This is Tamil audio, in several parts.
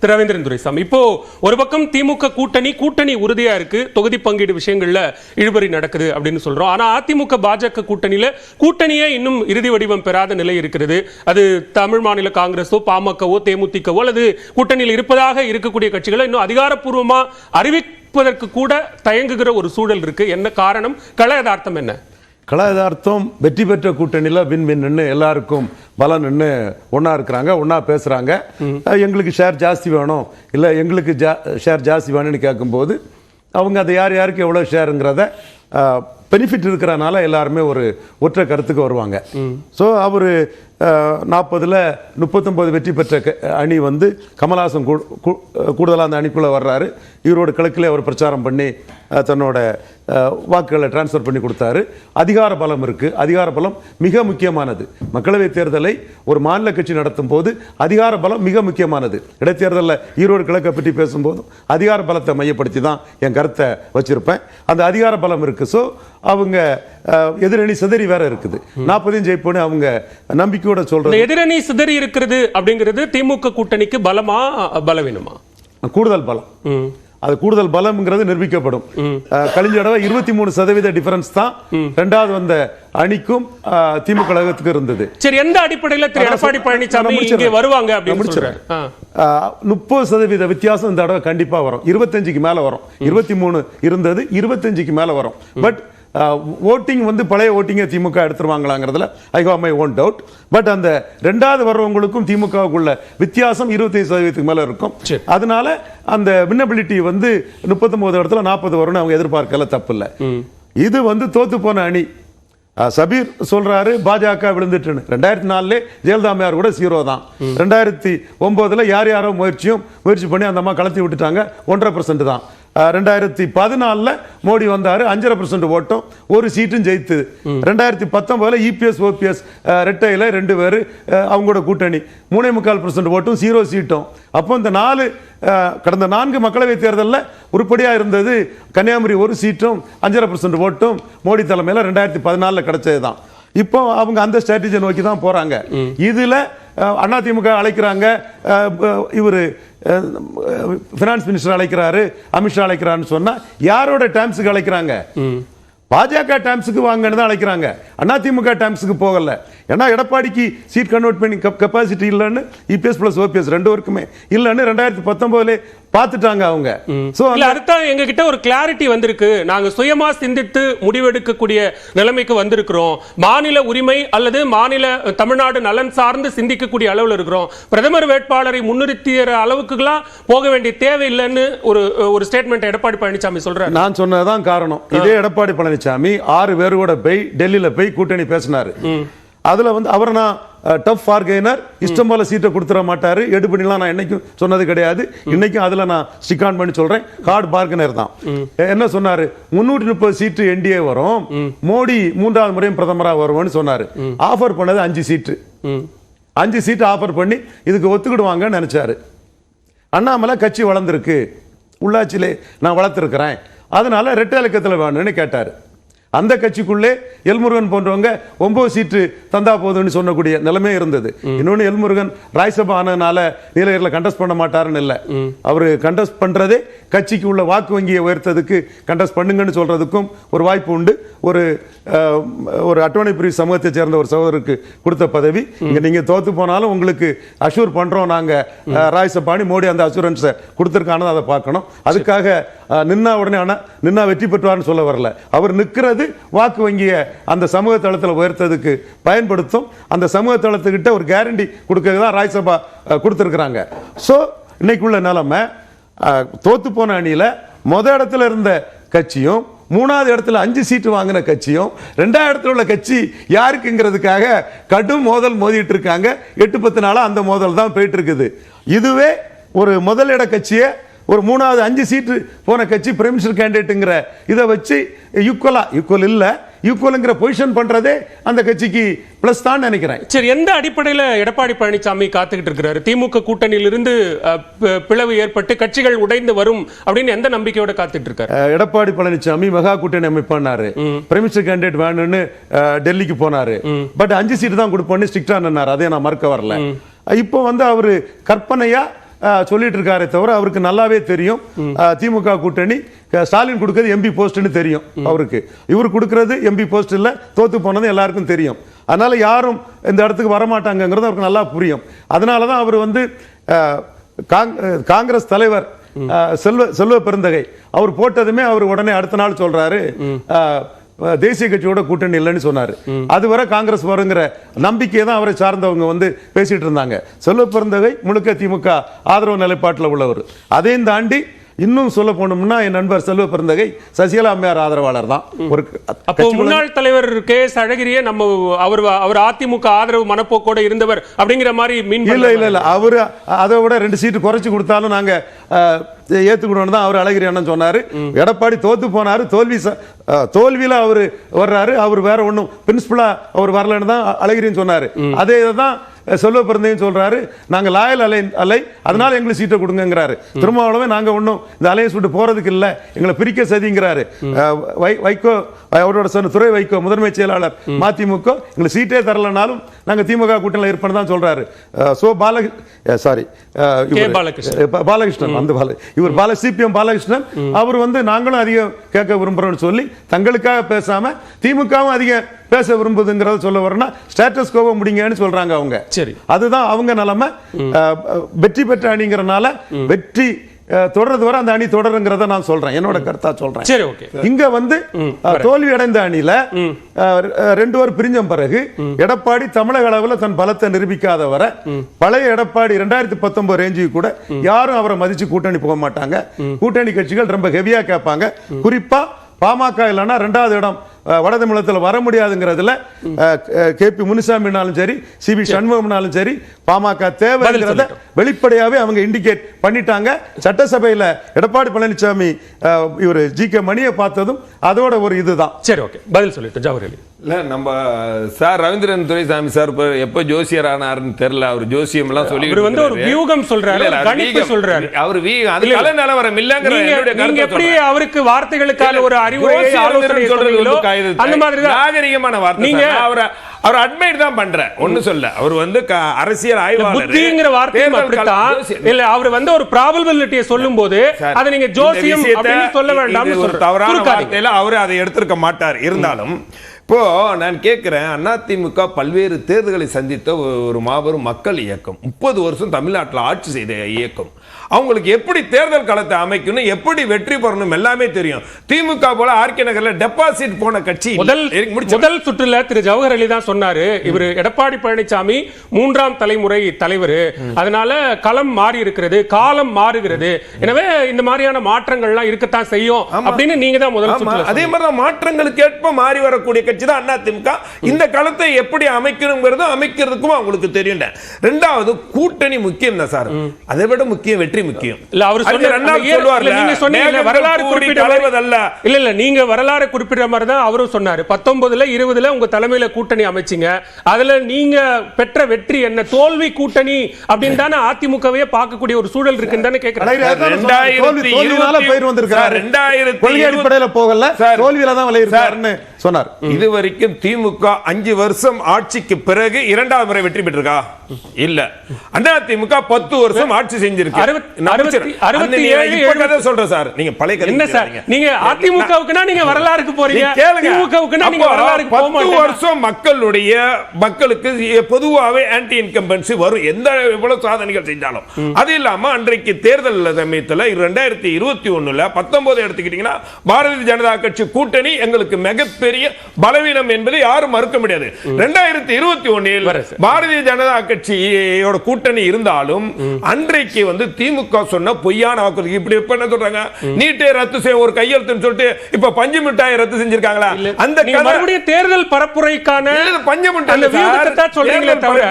ரவீந்திரன் துரைசாமி, இப்போ ஒரு பக்கம் திமுக கூட்டணி உறுதியா இருக்கு, தொகுதி பங்கீடு விஷயங்கள்ல இழுபறி நடக்குது அப்படின்னு சொல்றோம். ஆனா அதிமுக பாஜக கூட்டணியே இன்னும் இறுதி வடிவம் பெறாத நிலை இருக்கிறது. அது தமிழ் மாநில காங்கிரஸோ பாமகவோ தேமுதிகவோ அல்லது கூட்டணியில் இருப்பதாக இருக்கக்கூடிய கட்சிகளை இன்னும் அதிகாரப்பூர்வமா அறிவிப்பதற்கு கூட தயங்குகிற ஒரு சூழல் இருக்கு. என்ன காரணம்? கள யதார்த்தம் என்ன? கள யதார்த்தம் வெற்றி பெற்ற கூட்டணியில் வின் எல்லாருக்கும் பலன்னு ஒன்றா இருக்கிறாங்க, ஒன்றா பேசுகிறாங்க. எங்களுக்கு ஷேர் ஜாஸ்தி வேணும், இல்லை எங்களுக்கு ஷேர் ஜாஸ்தி வேணும்னு கேட்கும்போது அவங்க அதை யாருக்கு எவ்வளோ ஷேருங்கிறத பெனிஃபிட் இருக்கிறனால எல்லாருமே ஒரு ஒற்றை கருத்துக்கு வருவாங்க. ஸோ அவர் 40ல் 39 வெற்றி பெற்ற அணி வந்து கமல்ஹாசன் கூடுதலாக அந்த அணிக்குள்ளே வர்றாரு. ஈரோடு கிழக்கில் அவர் பிரச்சாரம் பண்ணி தன்னோட வாக்குகளை டிரான்ஸ்ஃபர் பண்ணி கொடுத்தாரு. அதிகார பலம் இருக்குது. அதிகார பலம் மிக முக்கியமானது. மக்களவைத் தேர்தலை ஒரு மாநில கட்சி நடத்தும் போது அதிகார பலம் மிக முக்கியமானது. இடைத்தேர்தலில் ஈரோடு கிழக்கை பற்றி பேசும்போதும் அதிகார பலத்தை மையப்படுத்தி தான் என் கருத்தை வச்சிருப்பேன். அந்த அதிகார பலம் இருக்குது. ஸோ அவங்க எதிரணி சிதறி வேற இருக்குது. 40 ஜெயிப்போன்னு அவங்க நம்பிக்கையோட சொல்றாங்க. எதிரணி சிதறி இருக்கிறது அப்படிங்கிறது திமுக கூட்டணிக்கு பலமா பலவீனமா? கூடுதல் பலம். அது கூடுதல் பலம்ங்கிறது நிரூபிக்கப்படும். கழிஞ்ச தடவை 23% டிஃபரன்ஸ் தான் இரண்டாவது வந்த அணிக்கும் திமுக கழகத்துக்கு இருந்தது. சரி, எந்த அடிப்படையில் திரு எடப்பாடி பழனிசாமி இங்கே வருவாங்க அப்படின்னு சொல்றாரு? 30% வித்தியாசம் இந்த தடவை கண்டிப்பா வரும். 25க்கு மேல வரும். 23 இருந்தது, 25க்கு மேல வரும். பட் ஓட்டிங் வந்து பழைய ஓட்டிங்கை திமுக எடுத்துருவாங்களாங்கிறதுல I have my own doubt. But அந்த ரெண்டாவது வர்றவங்களுக்கும் திமுகவுக்குள்ள வித்தியாசம் 25% மேல இருக்கும். அதனால அந்த வின்னபிலிட்டி வந்து 39 இடத்துல 40 வரும்னு அவங்க எதிர்பார்க்கல. தப்பு இல்லை. இது வந்து தோத்து போன அணி. சபீர் சொல்றாரு பாஜக விழுந்துட்டுன்னு. 2004 ஜெயலலிதா அம்மையார் கூட 0 தான். 2009 யாரோ முயற்சி பண்ணி அந்த அம்மா கலத்தி விட்டுட்டாங்க. 1.5% தான். 2014 மோடி வந்தாரு, 5.5% ஓட்டும், ஒரு சீட்டும் ஜெயித்து. 2019 இபிஎஸ் ஓபிஎஸ் ரெட்டையில 2 பேர் அவங்களோட கூட்டணி 3.25% ஓட்டும், 0 சீட்டும். அப்போ இந்த கடந்த 4 மக்களவை தேர்தலில் உருப்படியா இருந்தது கன்னியாகுமரி ஒரு சீட்டும் 5.5% ஓட்டும் மோடி தலைமையில் 2014 கிடைச்சது தான். இப்போ அவங்க அந்த ஸ்ட்ராட்டஜியை நோக்கி தான் போறாங்க. இதுல அதிமுக அழைக்கிறாங்க, இவர் பினான்ஸ் மினிஸ்டர் அழைக்கிறாரு, அமித்ஷா அழைக்கிறான்னு சொன்னா யாரோட டேர்ம்ஸுக்கு அழைக்கிறாங்க? பாஜக டேர்ம்ஸுக்கு வாங்கன்னு தான் அழைக்கிறாங்க. அதிமுக டேர்ம்ஸுக்கு போகல. ஏன்னா எடப்பாடிக்கு சீட் கன்வெர்ட் பண்ணி கெப்பாசிட்டி இல்லைன்னு இபிஎஸ் பிளஸ் ஓபிஎஸ் 2 பேருக்குமே இல்லைன்னு 2019 பார்த்துட்டாங்க அவங்க. சோ அடுத்த எங்க கிட்ட ஒரு கிளாரிட்டி வந்திருக்கு. நாங்க சுயமா சிந்தித்து முடிவெடுக்கக்கூடிய நிலைமைக்கு வந்திருக்கிறோம். மாநில உரிமை அல்லது மாநில தமிழ்நாடு நலன் சார்ந்து சிந்திக்கக்கூடிய அளவில் இருக்கிறோம். பிரதமர் வேட்பாளரை முன்னிறுத்திய அளவுக்குலாம் போக வேண்டிய தேவை இல்லைன்னு ஒரு ஸ்டேட்மெண்ட் எடப்பாடி பழனிசாமி சொல்றாரு. நான் சொன்னதான் காரணம். இதே எடப்பாடி பழனிசாமி 6 பேரோட போய் டெல்லியில போய் கூட்டணி பேசினாரு. அதுல வந்து அவர் நான் டஃப் பார்கெய்னர், இஷ்டம் போல சீட்டை கொடுத்துட மாட்டாரு, எடுபடிலாம் நான் என்னைக்கும் சொன்னது கிடையாது. இன்னைக்கும் அதுல நான் ஸ்டிக் ஆன் பண்ணி சொல்றேன், ஹார்ட் பார்கெனர் தான். என்ன சொன்னாரு? 330 சீட்டு என்டிஏ வரும், மோடி 3வது முறையும் பிரதமராக வருவான்னு சொன்னாரு. ஆஃபர் பண்ணது 5 சீட்டு. 5 சீட்டு ஆஃபர் பண்ணி இதுக்கு ஒத்துக்கிடுவாங்கன்னு நினைச்சாரு. அண்ணாமலை கட்சி வளர்ந்துருக்கு, உள்ளாட்சியிலே நான் வளர்த்துருக்கிறேன், அதனால ரெட்டை இலக்கத்தில் வேணும்னு கேட்டாரு. அந்த கட்சிக்குள்ளே எல்முருகன் போன்றவங்க 9 சீட்டு தந்தா போதுன்னு சொன்னக்கூடிய நிலைமை இருந்தது. இன்னொன்னு, எல்முருகன் ராஜ்யசபா ஆனதுனால நீலகிரியில் கண்டஸ்ட் பண்ண மாட்டாருன்னு இல்லை. அவரு கண்டஸ்ட் பண்றதே கட்சிக்கு உள்ள வாக்கு வங்கியை உயர்த்ததுக்கு கண்டஸ்ட் பண்ணுங்கன்னு சொல்றதுக்கும் ஒரு வாய்ப்பு உண்டு. ஒரு அட்டவணை பிரிவு சமூகத்தை சேர்ந்த ஒரு சகோதரருக்கு கொடுத்த பதவி. இங்க நீங்க தோத்து போனாலும் உங்களுக்கு அஷூர் பண்றோம் நாங்க ராஜ்யசபானி, மோடி அந்த அஷூரன்ஸை கொடுத்திருக்கானது அதை பார்க்கணும். அதுக்காக நின்னா உடனே நின்னா வெற்றி பெற்றுவார்னு சொல்ல வரல. அவர் நிற்கிறது வாக்கு வங்கியை அந்த சமூக தளத்தில் உயர்த்ததுக்கு பயன்படுத்தும். அந்த சமூக தளத்துக்கிட்ட ஒரு கேரண்டி கொடுக்கறது தான் ராஜ்யசபா கொடுத்திருக்கிறாங்க. ஸோ இன்னைக்குள்ள நிலைமை, தோத்து போன அணியில முதல் இடத்துல இருந்த கட்சியும் 3வது இடத்துல 5 சீட்டு வாங்கின கட்சியும் 2வது இடத்துல உள்ள கட்சி யாருக்குங்கிறதுக்காக கடும் மோதல் மோதிட்டு இருக்காங்க. 8-10 நாளா அந்த மோதல் தான் போயிட்டு இருக்குது. இதுவே ஒரு முதலிட கட்சியை ஒரு 3வது 5 சீட்டு போன கட்சி பிரைமினிஸ்டர் கேண்டிடேட்டுங்கிற இதை வச்சு ஈக்குவல் இல்ல, ஈக்குவல்ங்கிற பொசிஷன் பண்றதே அந்த கட்சிக்கு பிளஸ் தான் நினைக்கிறேன். சரி, எந்த அடிப்படையில் எடப்பாடி பழனிசாமி காத்துக்கிட்டு இருக்கிறாரு? திமுக கூட்டணியிலிருந்து பிளவு ஏற்பட்டு கட்சிகள் உடைந்து வரும் அப்படின்னு எந்த நம்பிக்கையோட காத்துட்டு இருக்காரு? எடப்பாடி பழனிசாமி மெகா கூட்டணி அமைப்பானாரு, பிரைமினிஸ்டர் கேண்டிடேட் வேணும்னு டெல்லிக்கு போனாரு. பட் 5 சீட்டு தான் கொடுப்போன்னு ஸ்ட்ரிக்டா நின்னாரு. அதே நான் மறுக்க வரல. இப்போ வந்து அவரு கற்பனையா சொல்லிட்டு இருக்காரே தவிர அவருக்கு நல்லாவே தெரியும் திமுக கூட்டணி ஸ்டாலின் கொடுக்கிறது எம்பி போஸ்ட்னு தெரியும் அவருக்கு. இவர் கொடுக்கிறது எம்பி போஸ்ட் இல்ல, தோத்து போனது எல்லாருக்கும் தெரியும். அதனால யாரும் இந்த இடத்துக்கு வரமாட்டாங்கிறது அவருக்கு நல்லா புரியும். அதனாலதான் அவர் வந்து காங்கிரஸ் தலைவர் செல்வ பெருந்தகை அவர் போட்டதுமே அவர் உடனே அடுத்த நாள் சொல்றாரு தேசிய கட்சியோட கூட்டணி இல்லைன்னு சொன்னாரு. அதுவரை காங்கிரஸ் வருங்கிற நம்பிக்கையை தான் அவரை சார்ந்தவங்க வந்து பேசிட்டு இருந்தாங்க. செல்வ பெருந்தகை முழுக்க திமுக ஆதரவு நிலைப்பாட்டில் உள்ளவர். அதையும் தாண்டி இன்னும் சொல்ல போனோம்னா என் நண்பர் செல்வ பெருந்தகை சசிகலா அம்மையார் ஆதரவாளர் தான். ஒரு முன்னாள் தலைவர் கே.எஸ். அழகிரியே நம்ம அவர் அதிமுக ஆதரவு மனப்போக்கோட இருந்தவர் அப்படிங்கிற மாதிரி மீன் இல்ல அவரு அதை விட 2 சீட்டு குறைச்சு கொடுத்தாலும் நாங்க ஏத்துக்கணும்னு தான் அவர் அழகிரி அண்ணன் சொன்னாரு. எடப்பாடி தோத்து போனாரு, தோல்வியில அவரு வர்றாரு, அவர் வேற ஒண்ணும் பிரின்சிபலா அவர் வரலன்னு தான் அழகிரின்னு சொன்னாரு. அதே தான் செல்வ பெருந்தையும் சொல்றாரு, நாங்க லாயல் அலை அதனால எங்களுக்கு சீட்டை கொடுங்கிறாரு. திருமாவளவே நாங்க ஒன்றும் இந்த அலையன்ஸ் விட்டு போறதுக்கு இல்ல, எங்களை பிரிக்க சதிங்கிறாரு. வைகோ அவரோட சொன்ன துறை வைகோ முதன்மை செயலாளர் மதிமுக எங்களுக்கு சீட்டே தரலனாலும் நாங்க திமுக கூட்டணியில் இருப்போம் தான் சொல்றாரு. பாலகிருஷ்ணன் அந்த இவர் சிபிஎம் பாலகிருஷ்ணன் அவர் வந்து நாங்களும் அதிகம் கேட்க விரும்புறோம்னு சொல்லி தங்களுக்காக பேசாம திமுகவும் அதிகம் பேச விரும்புதுங்கிறத சொல்ல வரனா ஸ்டேட்டஸ் கோவ முடிங்கன்னு சொல்றாங்க அவங்க. சரி, அதுதான் அவங்க நிலைமை. வெற்றி பெற்ற அணிங்கிறனால வெற்றி தொடர்றது வரை அந்த அணி தொடருங்கிறத நான் சொல்றேன், என்னோட கருத்தா சொல்றேன். சரி, ஓகே. இங்க வந்து தோல்வி அடைந்த அணியில 2 பேர் பிரிஞ்ச பிறகு எடப்பாடி தமிழக அளவில் தன் பலத்தை நிரூபிக்காத வரை பழைய எடப்பாடி 2019 ரேஞ்சுக்கு கூட யாரும் அவரை மதிச்சு கூட்டணி போக மாட்டாங்க. கூட்டணி கட்சிகள் ரொம்ப ஹெவியா கேட்பாங்க. குறிப்பா பாமக இல்லைன்னா 2வது இடம் வட தமிழகத்தில் வர முடியாதுங்கிறதுல கேபி முனுசாமினாலும் சரி சிபி சண்முகம்னாலும் சரி பாமக தேவைங்கிறத வெளிப்படையாவே அவங்க இண்டிகேட் பண்ணிட்டாங்க. சட்டசபையில் எடப்பாடி பழனிசாமி இவர் ஜி.கே. மணியை பார்த்ததும் அதோட ஒரு இதுதான். சரி, ஓகே, பதில் சொல்லிட்டு ஜவஹர் இல்ல நம்ம சார் ரவீந்திரன் துரைசாமி சார் எப்ப ஜோசியர் ஆனாருன்னு தெரியல. அவர் ஜோசியம் எல்லாம் சொல்லி வந்து ஒரு வியூகம் சொல்றாரு, கணிப்பு சொல்றாரு. அவர் அது கல நிலவரம் இல்லங்கற என்னுடைய கருத்து. எப்படி அவருக்கு வார்த்தைகளுக்கான ஒரு அறிவுரையை ஆலோசனை சொல்றீங்களோ அந்த மாதிரி தான் நாகரிகமான வார்த்தை. நீங்க அவர் அட்மைட் தான் பண்ற ஒன்னு சொல்ல. அவர் வந்து அரசியல் ஆய்வாளர். புத்திங்கிற வார்த்தையை அப்படிதான் இல்ல, அவர் வந்து ஒரு ப்ராபபிலிட்டியை சொல்லும்போது அதை நீங்க ஜோசியம் அப்படின்னு சொல்ல வேண்டாம். ஒரு தவறான வார்த்தையில அவர் அதை எடுத்துக்க மாட்டார். இருந்தாலும் இப்போ நான் கேட்கிறேன், அதிமுக பல்வேறு தேர்தல்களை சந்தித்த ஒரு மாபெரும் மக்கள் இயக்கம், 30 வருஷம் தமிழ்நாட்டில் ஆட்சி செய்த இயக்கம். அவங்களுக்கு எப்படி தேர்தல் களத்தை அமைக்கணும், எப்படி வெற்றி பெறணும் எல்லாமே தெரியும். திமுக போல ஆர்கே நகர்ல டெபாசிட் போன கட்சி முதல் சுற்றுல திரு ஜவஹர் அலி தான் சொன்னாரு, இவர் எடப்பாடி பழனிசாமி 3ஆம் தலைமுறை தலைவர், அதனால களம் மாறி இருக்கிறது, காலம் மாறுகிறது, எனவே இந்த மாதிரியான மாற்றங்கள்லாம் இருக்கத்தான் செய்யும் அப்படின்னு நீங்க தான் முதல் சுற்றுல. அதே மாதிரி மாற்றங்களுக்கு ஏற்ப மாறி வரக்கூடிய கட்சி தான் அதிமுக. இந்த களத்தை எப்படி அமைக்கணுங்கிறது அமைக்கிறதுக்கும் அவங்களுக்கு தெரியும். 2வது கூட்டணி முக்கியம் தான் சார், அதை விட முக்கியம் வெற்றி முக்கியம். இல்ல அவர் நீங்க சொன்னீங்க வரலாறு குறிப்பிடுவதல்ல. இல்ல இல்ல நீங்க வரலாறு குறிப்பிடுற மாதிரி தான் அவரும் சொன்னாரு. 19ல 20ல உங்க தலைமையில கூட்டணி அமைச்சிங்க, அதுல நீங்க பெற்ற வெற்றி என்ன, தோல்வி கூட்டணி அப்படின்னு தானே அதிமுகவே பார்க்கக்கூடிய ஒரு சூழல் இருக்குன்னு தானே கேட்கிறேன். 2020 பேர் வந்திருக்காரு, 2020 கொள்கை அடிப்படையில போகல, தோல்வியில தான் விளையாடுறாருன்னு சொன்னார். இதுவரைக்கும் திமுக 5 வருஷம் ஆட்சிக்கு பிறகு 2வது முறை வெற்றி பெற்றிருக்கா? இல்ல. அதிமுக 10 வருஷம் ஆட்சி செஞ்சிருக்கு. 67 சொல்றேன் சார், நீங்க பழைய கதை என்ன சார், நீங்க அதிமுகவுக்குனா நீங்க வரலாறுக்கு போறீங்க, திமுகவுக்குனா நீங்க வரலாறுக்கு போக மாட்டீங்க. 10 வருஷம் மக்களுக்கு பொதுவாவே ஆன்டி இன்கம்பன்சி வரும், எந்த எவ்வளவு சாதனைகள் செஞ்சாலும். அது இல்லாம அன்றைக்கு தேர்தல் சமயத்துல 2021ல 19 எடுத்துக்கிட்டீங்கன்னா பாரதிய ஜனதா கட்சி கூட்டணி எங்களுக்கு மிகப்பெரிய பலவீனம் என்பதை யாரும் மறுக்க முடியாது. 2021ல் பாரதிய ஜனதா கட்சியோட கூட்டணி இருந்தாலும் அன்றைக்கு வந்து திமுக சொன்ன பொய்யான வாக்குறுதி. இப்படி இப்ப என்ன சொல்றாங்க, நீட்டை ரத்து செய்ய ஒரு கையெழுத்துன்னு சொல்லிட்டு இப்ப பஞ்சு மிட்டாய் ரத்து செஞ்சிருக்காங்களா? அந்த மறுபடியும் தேர்தல் பரப்புரைக்கான பஞ்சு மிட்டாய் சொல்றீங்களே தவிர,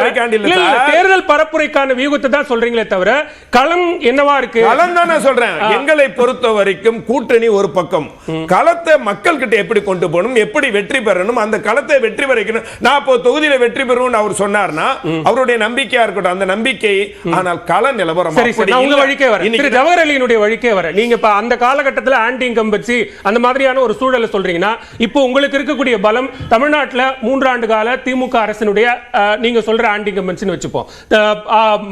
தேர்தல் பரப்புரைக்கான வியூகத்தை தான் சொல்றீங்களே தவிர களம் என்னவா இருக்கு? களம் தானே சொல்றேன். எங்களை பொறுத்த வரைக்கும் கூட்டணி ஒரு பக்கம், களத்தை மக்கள் கிட்ட எப்படி கொண்டு போகணும், எப்படி வெற்றி பெறணும், அந்த களத்தை வெற்றி பெறணும். 40 தொகுதியில வெற்றி பெறும் அவர் சொன்னார்னா அவருடைய நம்பிக்கையா இருக்கட்டும், அந்த நம்பிக்கை. ஆனால் கள நிலவரம் சரி சார், நான் உங்க வழிக்கே வரேன். திரு ஜவஹர் அலியினுடைய வழிக்கே வரேன். நீங்க இப்ப அந்த காலகட்டத்தில் ஆன்டி இன்கம்பன்சி அந்த மாதிரியான ஒரு சூழலை சொல்றீங்கன்னா, இப்போ உங்களுக்கு இருக்கக்கூடிய பலம் தமிழ்நாட்டில் 3 ஆண்டு கால திமுக அரசினுடைய நீங்க சொல்ற ஆன்டி இன்கம்பன்சின்னு வச்சுப்போம்,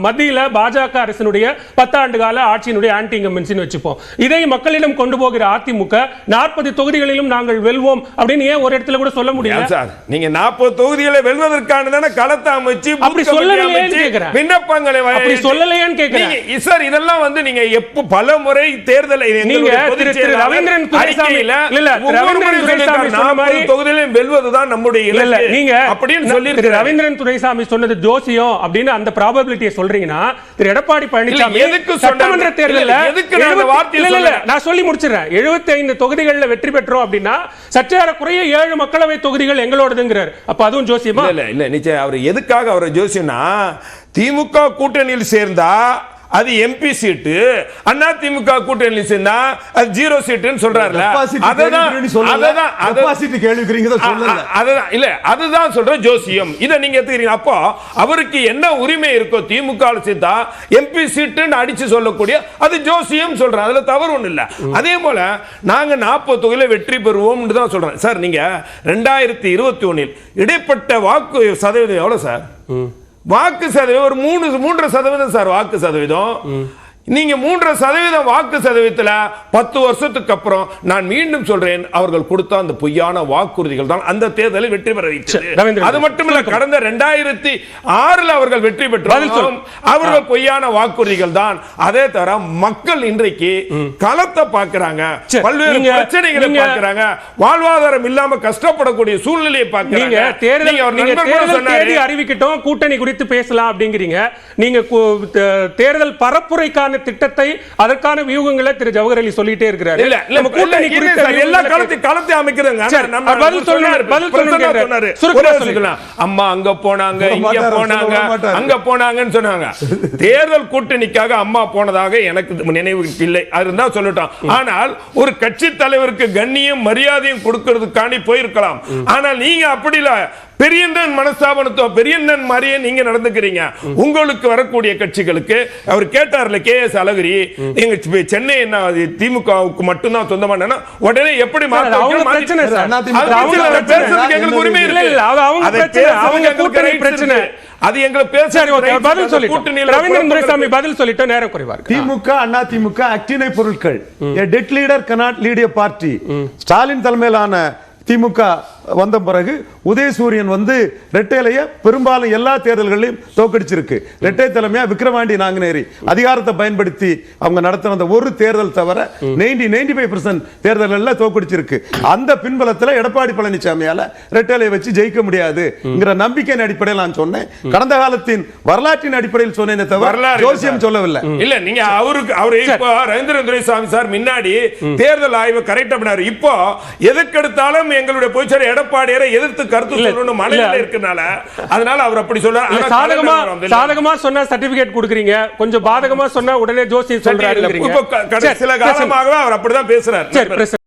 மத்தியில பாஜக அரசினுடைய 10 ஆண்டு கால ஆட்சியினுடைய ஆன்டி இன்கம்பன்சின்னு வச்சுப்போம். இதை மக்களிடம் கொண்டு போகிற அதிமுக 40 தொகுதிகளிலும் நாங்கள் வெல்வோம் அப்படின்னு ஏன் ஒரு இடத்துல கூட சொல்ல முடியல சார்? நீங்க 40 தொகுதிகளை வெல்வதற்கான களத்தை அமைச்சு அப்படி சொல்லலையேன்னு கேக்குறேன். விண்ணப்பங்களை அப்படி சொல்லலையேன்னு கேக்குறேன் சார். இதெல்லாம் வந்து நீங்க எப்ப பல முறை தேர்தலை நீங்க திரு ரவீந்திரன் துரைசாமி தொகுதியிலும் வெல்வதுதான் நம்முடைய இலக்கு. நீங்க அப்படின்னு சொல்லி திரு ரவீந்திரன் துரைசாமி சொன்னது ஜோசியம் அப்படின்னு அந்த ப்ராபபிலிட்டியை சொல்றீங்கன்னா, திரு எடப்பாடி பழனிசாமி சட்டமன்ற தேர்தலில் நான் சொல்லி முடிச்சிடறேன், 75 தொகுதிகளில் வெற்றி பெற்றோம் அப்படின்னா சற்றேற குறைய 7 மக்களவை தொகுதிகள் எங்களோடதுங்கிறார். அப்ப அதுவும் ஜோசியமா? இல்ல நிச்சயம். அவர் எதுக்காக அவர் ஜோசியம்னா, திமுக கூட்டணியில் சேர்ந்தா அது எம்பி சீட்டு, அண்ணா திமுக கூட்டணியில் சேர்ந்தா அது 0 சீட்டுன்னு சொல்றாருல. அதுதான் சொல்ற ஜோசியம். இதை நீங்க எடுத்துக்கிறீங்க. அப்போ அவருக்கு என்ன உரிமை இருக்கோ, திமுக சேர்ந்தா எம்பி சீட்டுன்னு அடிச்சு சொல்லக்கூடிய அது ஜோசியம் சொல்றேன். அதுல தவறு ஒண்ணு இல்ல. அதே போல நாங்க 40 தொகுதியில வெற்றி பெறுவோம் தான் சொல்றேன் சார். நீங்க 2021 இடைப்பட்ட வாக்கு சதவீதம் எவ்வளவு சார்? வாக்கு சதவீதம் ஒரு 3.5% சார் வாக்கு சதவீதம். நீங்க 3% வாக்கு சதவீதத்தில் 10 வருஷத்துக்கு அப்புறம் நான் மீண்டும் சொல்றேன், அவர்கள் கொடுத்த அந்த பொய்யான வாக்குறுதிகள் தான் அந்த தேர்தலை வெற்றி பெற வைத்தது. அது மட்டுமல்ல, கடந்த 2006 அவர்கள் வெற்றி பெற்றாலும் அவர்கள் பொய்யான வாக்குறுதிகள் தான். அதே தவிர மக்கள் இன்றைக்கு களத்தை பார்க்கிறாங்க, பல்வேறு பிரச்சனைகளை பார்க்கிறாங்க, வாழ்வாதாரம் இல்லாம கஷ்டப்படக்கூடிய சூழ்நிலையை பார்க்கிறாங்க. அறிவிக்கட்டும், கூட்டணி குறித்து பேசலாம் அப்படிங்கிறீங்க. நீங்க தேர்தல் பரப்புரைக்கான திட்டத்தை, அதற்கான வியூகங்களை திரு ஜவஹர் அலி சொல்லிட்டே இருக்கிறார். நம்ம கூட்டணி குறித்து எல்லா களத்தை அமைக்கிறோங்க. அம்மா அங்க போனாங்க, இங்க போனாங்க, அங்க போனாங்கன்னு சொன்னாங்க. தேர்தல் கூட்டணிக்காக அம்மா போனதாக எனக்கு நினைவு இல்லை. அது இருந்தா சொல்லட்டும். ஆனால் ஒரு கட்சி தலைவருக்கு கண்ணியம் மரியாதையும் கொடுக்கிறதுக்காண்டி போயிருக்கலாம். ஆனால் நீங்க அப்படி இல்ல, பெரியண்ணன் மனஸ்தாபனத்தோ பெரியண்ணன் மாதிரியே நீங்க நடந்துக்கிறீங்க. உங்களுக்கு வரக்கூடிய கட்சிகளுக்கு அவர் கேட்டார்ல, KS அழகிரி, எங்க சென்னை என்ன திமுகவுக்கு மட்டும்தான் சொந்தமான உடனே எப்படி எங்களுக்கு உரிமை பிரச்சனை. அது எங்களுக்கு பதில் சொல்லிட்டு நேரம் குறைவார். திமுக அண்ணா திமுக அக்டினை பொருட்கள், dead leader cannot lead a party. Stalin தலைமையிலான திமுக வந்த பிறகு உதயசூரியன் வந்து ரெட்டையிலேயே பெரும்பாலும் எல்லா தேர்தல்களையும் தோக்கடிச்சிருக்கு. ரெட்டை தலைமையா விக்ரவாண்டி நாங்குநேரி அதிகாரத்தை பயன்படுத்தி அவங்க நடத்தின ஒரு தேர்தல் தவிர 95% தேர்தல்களில் தோக்கடிச்சிருக்கு. அந்த பின்பலத்தில் எடப்பாடி பழனிசாமியால ரெட்டையிலையை வச்சு ஜெயிக்க முடியாதுங்கிற நம்பிக்கையின் அடிப்படையில் நான் சொன்னேன். கடந்த காலத்தின் வரலாற்றின் அடிப்படையில் சொன்னேனே தவிர ஜோசியம் சொல்லவில்லை. இல்ல, நீங்க அவரு இப்போ ரவீந்திரன் துரைசாமி சார் முன்னாடி தேர்தல் ஆய்வு கரெக்டா பண்ணாரு. இப்போ எதுக்கெடுத்தாலும் எங்களுடைய பொதுச்செயலாளர் எடப்பாடியாரை எதிர்த்து கருத்து சொல்லணும் மனநிலை இருக்கனால அதனால அவர் அப்படி சொல்றாரு. சாதகமா சொன்னா சர்டிபிகேட் கொடுக்குறீங்க, கொஞ்சம் பாதகமா சொன்னா உடனே ஜோசி சொல்றாரு. சில காலமாகவே அவர் அப்படிதான் பேசுறாரு.